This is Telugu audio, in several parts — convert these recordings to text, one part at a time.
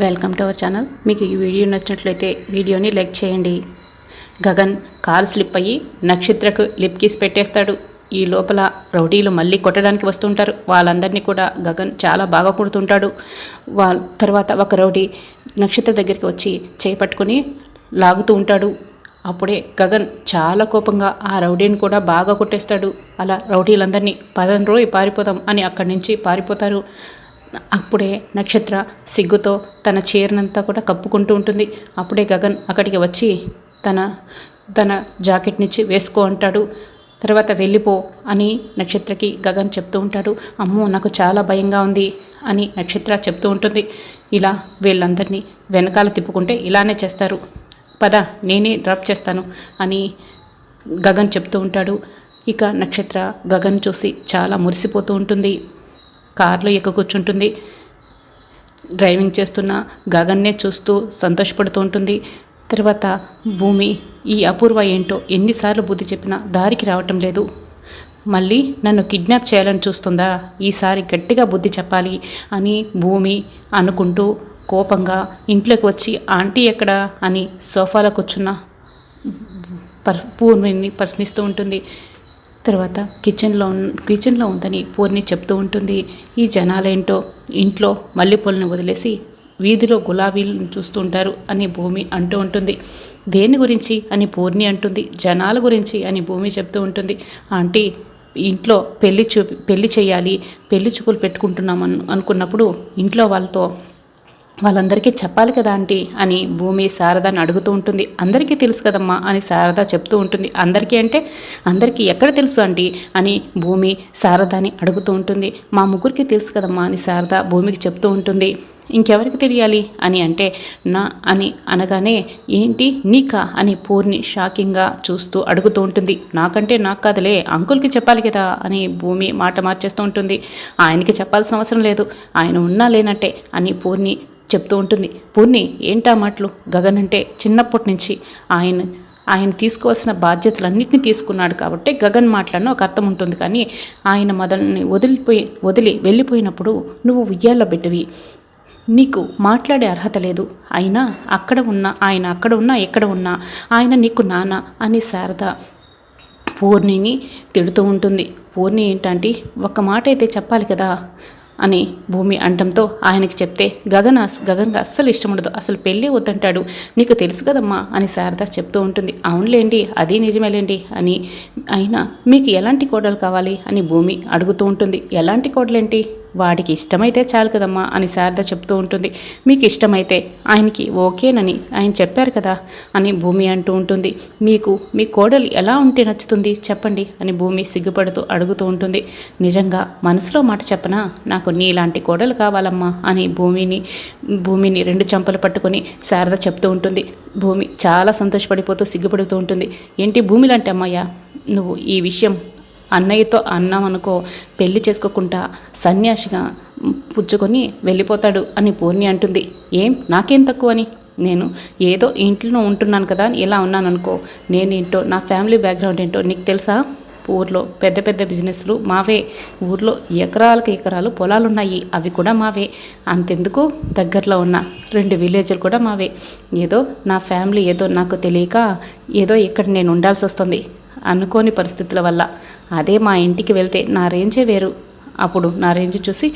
Welcome to our channel. మీకు ఈ వీడియో నచ్చినట్లయితే వీడియోని లైక్ చేయండి. గగన్ కాల్ స్లిప్ అయ్యి నక్షత్రకు లిప్ కిస్ పెట్టేస్తాడు. ఈ లోపల రౌడీలు మళ్ళీ కొట్టడానికి వస్తుంటారు. వాళ్ళందరినీ కూడా గగన్ చాలా బాగా కొడుతుంటాడు. తర్వాత ఒక రౌడీ నక్షత్ర దగ్గరికి వచ్చి చేపట్టుకుని లాగుతూ ఉంటాడు. అప్పుడే గగన్ చాలా కోపంగా ఆ రౌడీని కూడా బాగా కొట్టేస్తాడు. అలా రౌడీలందరినీ పదం రోయ్ పారిపోదాం అని అక్కడి నుంచి పారిపోతారు. అప్పుడే నక్షత్ర సిగ్గుతో తన చీరనంతా కూడా కప్పుకుంటూ ఉంటుంది. అప్పుడే గగన్ అక్కడికి వచ్చి తన తన జాకెట్నిచ్చి వేసుకో అంటాడు. తర్వాత వెళ్ళిపో అని నక్షత్రకి గగన్ చెప్తూ ఉంటాడు. అమ్మో నాకు చాలా భయంగా ఉంది అని నక్షత్ర చెప్తూ ఉంటుంది. ఇలా వీళ్ళందరినీ వెనకాల తిప్పుకుంటే ఇలానే చేస్తారు, పద నేనే డ్రాప్ చేస్తాను అని గగన్ చెప్తూ ఉంటాడు. ఇక నక్షత్ర గగన్ చూసి చాలా మురిసిపోతూ ఉంటుంది. కార్లో ఎక్క కూర్చుంటుంది. డ్రైవింగ్ చేస్తున్న గగన్నే చూస్తూ సంతోషపడుతూ ఉంటుంది. తర్వాత భూమి ఈ అపూర్వ ఏంటో ఎన్నిసార్లు బుద్ధి చెప్పినా దారికి రావటం లేదు, మళ్ళీ నన్ను కిడ్నాప్ చేయాలని చూస్తుందా, ఈసారి గట్టిగా బుద్ధి చెప్పాలి అని భూమి అనుకుంటూ కోపంగా ఇంట్లోకి వచ్చి ఆంటీ ఎక్కడా అని సోఫాలో కూర్చున్న పూర్ణిని ప్రశ్నిస్తూ ఉంటుంది. తర్వాత కిచెన్లో ఉందని పూర్ణి చెప్తూ ఉంటుంది. ఈ జనాలేంటో ఇంట్లో మల్లెపూలను వదిలేసి వీధిలో గులాబీలను చూస్తూ ఉంటారు అని భూమి అంటూ ఉంటుంది. దేని గురించి అని పూర్ణి అంటుంది. జనాల గురించి అని భూమి చెప్తూ ఉంటుంది. ఆంటీ ఇంట్లో పెళ్లి చేయాలి, పెళ్లి చూపులు పెట్టుకుంటున్నాం అనుకున్నప్పుడు ఇంట్లో వాళ్ళందరికీ చెప్పాలి కదా ఆంటీ అని భూమి శారదాని అడుగుతూ ఉంటుంది. అందరికీ తెలుసు కదమ్మా అని శారద చెప్తూ ఉంటుంది. అందరికీ అంటే అందరికీ ఎక్కడ తెలుసు ఆంటీ అని భూమి శారదాని అడుగుతూ ఉంటుంది. మా ముగ్గురికి తెలుసు కదమ్మా అని శారద భూమికి చెప్తూ ఉంటుంది. ఇంకెవరికి తెలియాలి అని అంటే నా అని అనగానే ఏంటి నీకా అని పూర్ణి షాకింగ్గా చూస్తూ అడుగుతూ ఉంటుంది. నాకంటే నాకు కాదులే, అంకుల్కి చెప్పాలి కదా అని భూమి మాట మార్చేస్తూ ఉంటుంది. ఆయనకి చెప్పాల్సిన అవసరం లేదు, ఆయన ఉన్నా లేనట్టే అని పూర్ణి చెప్తూ ఉంటుంది. పూర్ణి ఏంటా మాటలు, గగన్ అంటే చిన్నప్పటి నుంచి ఆయన తీసుకోవాల్సిన బాధ్యతలన్నింటినీ తీసుకున్నాడు కాబట్టి గగన్ మాట్లాడిన ఒక అర్థం ఉంటుంది. కానీ ఆయన మదన్ని వదిలి వెళ్ళిపోయినప్పుడు నువ్వు ఉయ్యాల్లో పెట్టివి, నీకు మాట్లాడే అర్హత లేదు. అయినా ఆయన అక్కడ ఉన్నా ఎక్కడ ఉన్నా ఆయన నీకు నాన్న అని శారద పూర్ణిని తిడుతూ ఉంటుంది. పూర్ణి ఏంటంటే ఒక్క మాట అయితే చెప్పాలి కదా అని భూమి అంటంతో ఆయనకి చెప్తే గగన్కి అస్సలు ఇష్టం ఉండదు, అసలు పెళ్ళి వద్దంటాడు, నీకు తెలుసు కదమ్మా అని శారద చెప్తూ ఉంటుంది. అవునులేండి అది నిజమేలేండి అని, అయినా మీకు ఎలాంటి కోడలు కావాలి అని భూమి అడుగుతూ ఉంటుంది. ఎలాంటి కోడలేంటి, వాడికి ఇష్టమైతే చాలు కదమ్మా అని శారద చెప్తూ ఉంటుంది. మీకు ఇష్టమైతే ఆయనకి ఓకేనని ఆయన చెప్పారు కదా అని భూమి అంటూ ఉంటుంది. మీ కోడలు ఎలా ఉంటే నచ్చుతుంది చెప్పండి అని భూమి సిగ్గుపడుతూ అడుగుతూ ఉంటుంది. నిజంగా మనసులో మాట చెప్పనా, నాకు నీలాంటి కోడలు కావాలమ్మా అని భూమిని రెండు చెంపలు పట్టుకొని శారద చెప్తూ ఉంటుంది. భూమి చాలా సంతోషపడిపోతూ సిగ్గుపడుతూ ఉంటుంది. ఏంటి భూమి లాంటి అమ్మాయ్యా నువ్వు, ఈ విషయం అన్నయ్యతో అన్నామనుకో పెళ్లి చేసుకోకుండా సన్యాసిగా పుచ్చుకొని వెళ్ళిపోతాడు అని పూర్ణి అంటుంది. ఏం నాకేం తక్కువ అని, నేను ఏదో ఇంట్లో ఉంటున్నాను కదా అని ఇలా ఉన్నాను అనుకో, నేనేంటో నా ఫ్యామిలీ బ్యాక్గ్రౌండ్ ఏంటో నీకు తెలుసా, ఊర్లో పెద్ద పెద్ద బిజినెస్లు మావే, ఊర్లో ఎకరాలకు ఎకరాలు పొలాలు ఉన్నాయి అవి కూడా మావే, అంతెందుకు దగ్గరలో ఉన్న 2 విలేజ్లు కూడా మావే. ఏదో నా ఫ్యామిలీ ఏదో నాకు తెలియక ఏదో ఇక్కడ నేను ఉండాల్సి వస్తుంది అనుకోని పరిస్థితుల వల్ల. అదే మా ఇంటికి వెళ్తే నా రేంజే వేరు, అప్పుడు నా రేంజ్ చూసి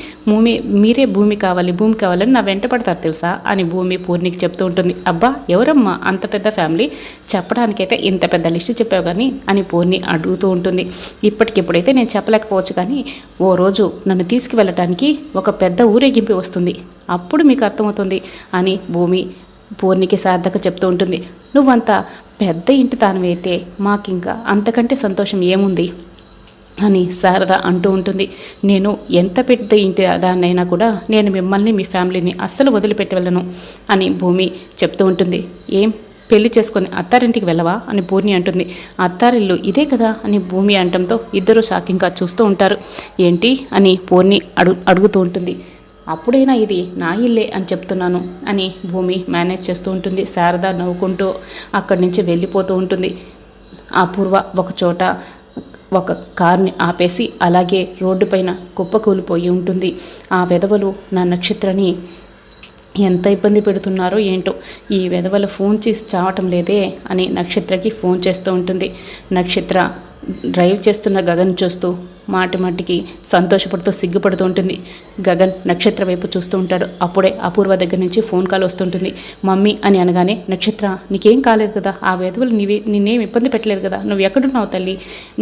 మీరే భూమి కావాలని నా వెంట పడతారు తెలుసా అని భూమి పూర్ణికి చెప్తూ ఉంటుంది. అబ్బా ఎవరమ్మా అంత పెద్ద ఫ్యామిలీ, చెప్పడానికైతే ఇంత పెద్ద లిస్ట్ చెప్పావు కానీ అని పూర్ణి అడుగుతూ ఉంటుంది. ఇప్పటికిప్పుడైతే నేను చెప్పలేకపోవచ్చు కానీ ఓ రోజు నన్ను తీసుకువెళ్ళటానికి ఒక పెద్ద ఊరేగింపు వస్తుంది, అప్పుడు మీకు అర్థమవుతుంది అని భూమి పూర్ణికి శారదకు చెప్తూ ఉంటుంది. నువ్వంతా పెద్ద ఇంటి తానవైతే మాకింకా అంతకంటే సంతోషం ఏముంది అని శారద అంటూ ఉంటుంది. నేను ఎంత పెద్ద ఇంటి దాన్నైనా కూడా నేను మిమ్మల్ని మీ ఫ్యామిలీని అస్సలు వదిలిపెట్టి వెళ్ళను అని భూమి చెప్తూ ఉంటుంది. ఏం పెళ్లి చేసుకొని అత్తారింటికి వెళ్ళవా అని పూర్ణి అంటుంది. అత్తారిల్లు ఇదే కదా అని భూమి అంటంతో ఇద్దరు షాకింగ్గా చూస్తూ ఉంటారు. ఏంటి అని పూర్ణి అడుగుతూ ఉంటుంది. అప్పుడైనా ఇది నా ఇల్లే అని చెప్తున్నాను అని భూమి మేనేజ్ చేస్తూ ఉంటుంది. శారద నవ్వుకుంటూ అక్కడి నుంచి వెళ్ళిపోతూ ఉంటుంది. అపూర్వ ఒకచోట ఒక కార్ని ఆపేసి అలాగే రోడ్డు పైన కుప్పకూలిపోయి ఉంటుంది. ఆ వెధవలు నా నక్షత్రని ఎంత ఇబ్బంది పెడుతున్నారో ఏంటో, ఈ వెధవల ఫోన్ చేసి చావటం లేదే అని నక్షత్రకి ఫోన్ చేస్తూ ఉంటుంది. నక్షత్ర డ్రైవ్ చేస్తున్న గగన్ చూస్తూ మాటికి సంతోషపడుతూ సిగ్గుపడుతూ ఉంటుంది. గగన్ నక్షత్ర వైపు చూస్తూ ఉంటాడు. అప్పుడే అపూర్వ దగ్గర నుంచి ఫోన్ కాల్ వస్తుంటుంది. మమ్మీ అని అనగానే, నక్షత్ర నీకేం కాలేదు కదా, ఆ వేధవులు నిన్నేం ఇబ్బంది పెట్టలేదు కదా, నువ్వు ఎక్కడున్నావు తల్లి,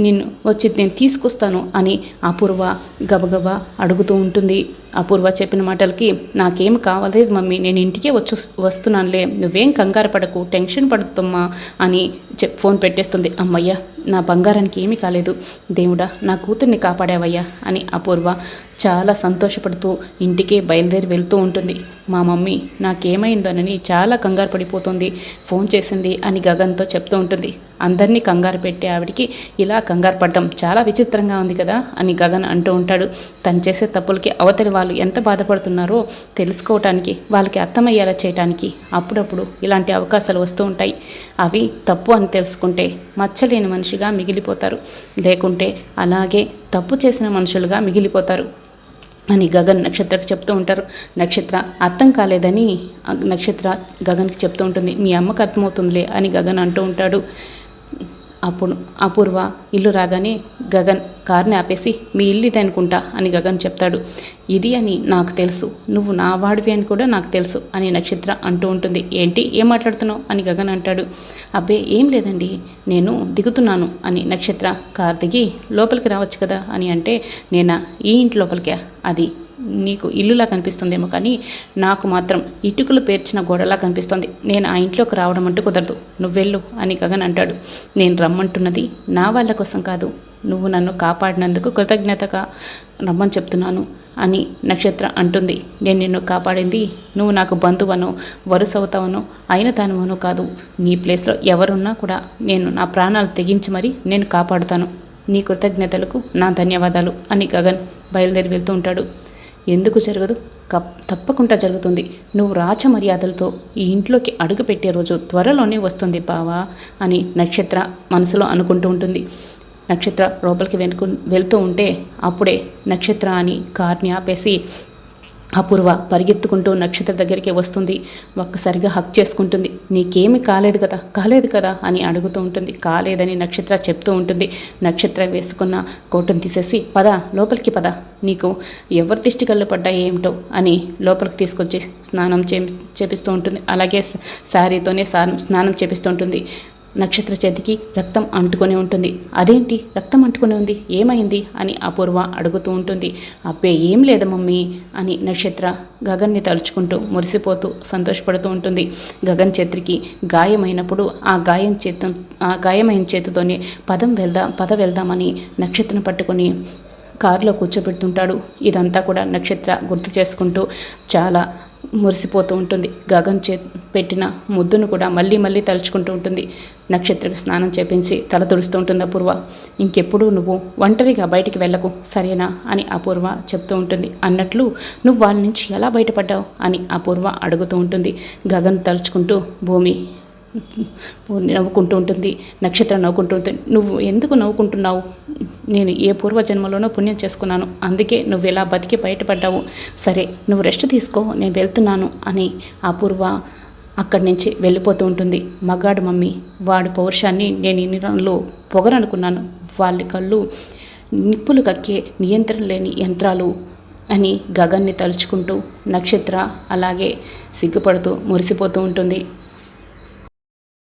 నిన్ను వచ్చి నేను తీసుకొస్తాను అని అపూర్వ గబగబా అడుగుతూ ఉంటుంది. అపూర్వ చెప్పిన మాటలకి, నాకేం కావాలేదు మమ్మీ, నేను ఇంటికే వస్తున్నానులే, నువ్వేం కంగారు పడకు, టెన్షన్ పడుతుమ్మా అని ఫోన్ పెట్టేస్తుంది. అమ్మయ్య, నా బంగారానికి ఏమీ కాలేదు, దేవుడా నా కూతుర్ని కాపాడావయ్యా అని అపూర్వ చాలా సంతోషపడుతూ ఇంటికే బయలుదేరి వెళ్తూ ఉంటుంది. మా మమ్మీ నాకేమైందోనని చాలా కంగారు పడిపోతుంది, ఫోన్ చేసింది అని గగన్తో చెప్తూ ఉంటుంది. అందరినీ కంగారు పెట్టే ఆవిడికి ఇలా కంగారు పడడం చాలా విచిత్రంగా ఉంది కదా అని గగన్ అంటూ ఉంటాడు. తను చేసే తప్పులకి అవతలి వాళ్ళు ఎంత బాధపడుతున్నారో తెలుసుకోవటానికి, వాళ్ళకి అర్థమయ్యేలా చేయటానికి అప్పుడప్పుడు ఇలాంటి అవకాశాలు వస్తూ ఉంటాయి. అవి తప్పు అని తెలుసుకుంటే మచ్చలేని మనిషిగా మిగిలిపోతారు, లేకుంటే అలాగే తప్పు చేసిన మనుషులుగా మిగిలిపోతారు అని గగన్ నక్షత్రకి చెప్తూ ఉంటారు. నక్షత్ర అర్థం కాలేదని నక్షత్ర గగన్కి చెప్తూ ఉంటుంది. మీ అమ్మకు అర్థమవుతుందిలే అని గగన్ అంటూ ఉంటాడు. అప్పుడు అపూర్వ ఇల్లు రాగానే గగన్ కార్ని ఆపేసి, మీ ఇల్లు ఇది అనుకుంటా అని గగన్ చెప్తాడు. ఇది అని నాకు తెలుసు, నువ్వు నా వాడివి అని కూడా నాకు తెలుసు అని నక్షత్ర అంటూ ఉంటుంది. ఏంటి, ఏం మాట్లాడుతున్నావు అని గగన్ అంటాడు. అబ్బే ఏం లేదండి, నేను దిగుతున్నాను అని నక్షత్ర కార్ దిగి లోపలికి రావచ్చు కదా అని అంటే, నేనా ఈ ఇంటి లోపలికే, అది నీకు ఇల్లులా కనిపిస్తుందేమో కానీ నాకు మాత్రం ఇటుకలు పేర్చిన గోడలా కనిపిస్తుంది, నేను ఆ ఇంట్లోకి రావడం అంటూ కుదరదు, నువ్వెళ్ళు అని గగన్ అంటాడు. నేను రమ్మంటున్నది నా వాళ్ళ కోసం కాదు, నువ్వు నన్ను కాపాడినందుకు కృతజ్ఞతగా రమ్మని చెప్తున్నాను అని నక్షత్ర అంటుంది. నేను నిన్ను కాపాడింది నువ్వు నాకు బంధువనో వరుసవుతావనో అయిన దానివనో కాదు, నీ ప్లేస్లో ఎవరున్నా కూడా నేను నా ప్రాణాలు తెగించి మరీ నేను కాపాడుతాను, నీ కృతజ్ఞతలకు నా ధన్యవాదాలు అని గగన్ బయలుదేరి వెళ్తూ ఉంటాడు. ఎందుకు జరగదు, తప్పకుండా జరుగుతుంది, నువ్వు రాచ మర్యాదలతో ఈ ఇంట్లోకి అడుగు పెట్టే రోజు త్వరలోనే వస్తుంది బావా అని నక్షత్ర మనసులో అనుకుంటూ ఉంటుంది. నక్షత్ర లోపలికి వెళ్తూ ఉంటే అప్పుడే నక్షత్ర అని కార్ని ఆపేసి అపూర్వ పరిగెత్తుకుంటూ నక్షత్ర దగ్గరికి వస్తుంది. ఒక్కసారిగా హక్ చేసుకుంటుంది. నీకేమి కాలేదు కదా అని అడుగుతూ ఉంటుంది. కాలేదని నక్షత్ర చెప్తూ ఉంటుంది. నక్షత్ర వేసుకున్న కోటును తీసేసి, పద లోపలికి పద, నీకు ఎవరి దిష్టి కళ్ళు పడ్డాయి ఏమిటో అని లోపలికి తీసుకొచ్చి స్నానం చేపిస్తూ ఉంటుంది. అలాగే శారీతోనే స్నానం చేపిస్తూ ఉంటుంది. నక్షత్ర చేతికి రక్తం అంటుకొని ఉంటుంది. అదేంటి రక్తం అంటుకొని ఉంది, ఏమైంది అని అపూర్వ అడుగుతూ ఉంటుంది. అబ్బే ఏం లేదు మమ్మీ అని నక్షత్ర గగన్ని తలుచుకుంటూ మురిసిపోతూ సంతోషపడుతూ ఉంటుంది. గగన్ చేతికి గాయమైనప్పుడు ఆ గాయమైన చేతితోనే పద వెళ్దామని నక్షత్రం పట్టుకొని కారులో కూర్చోబెడుతుంటాడు. ఇదంతా కూడా నక్షత్ర గుర్తు చేసుకుంటూ చాలా మురిసిపోతూ ఉంటుంది. గగన్ పెట్టిన ముద్దును కూడా మళ్ళీ తలుచుకుంటూ ఉంటుంది. నక్షత్రకి స్నానం చేపించి తల తుడుస్తూ ఉంటుంది అపూర్వ. ఇంకెప్పుడు నువ్వు ఒంటరిగా బయటికి వెళ్ళకు సరేనా అని అపూర్వ చెప్తూ ఉంటుంది. అన్నట్లు నువ్వు వాళ్ళ నుంచి ఎలా బయటపడ్డావు అని అపూర్వ అడుగుతూ ఉంటుంది. గగన్ తలుచుకుంటూ భూమి నవ్వుకుంటూ ఉంటుంది. నక్షత్రం నవ్వుకుంటూ ఉంటుంది. నువ్వు ఎందుకు నవ్వుకుంటున్నావు, నేను ఏ పూర్వజన్మలోనో పుణ్యం చేసుకున్నాను, అందుకే నువ్వు ఇలా బతికి బయటపడ్డావు, సరే నువ్వు రెస్ట్ తీసుకో, నేను వెళ్తున్నాను అని అపూర్వ అక్కడి నుంచి వెళ్ళిపోతూ ఉంటుంది. మగాడు మమ్మీ, వాడి పౌరుషాన్ని నేను ఇన్ని రోజులు పొగరనుకున్నాను, వాళ్ళ కళ్ళు నిప్పులు కక్కే నియంత్రణ లేని యంత్రాలు అని గగన్ని తలుచుకుంటూ నక్షత్ర అలాగే సిగ్గుపడుతూ మురిసిపోతూ ఉంటుంది.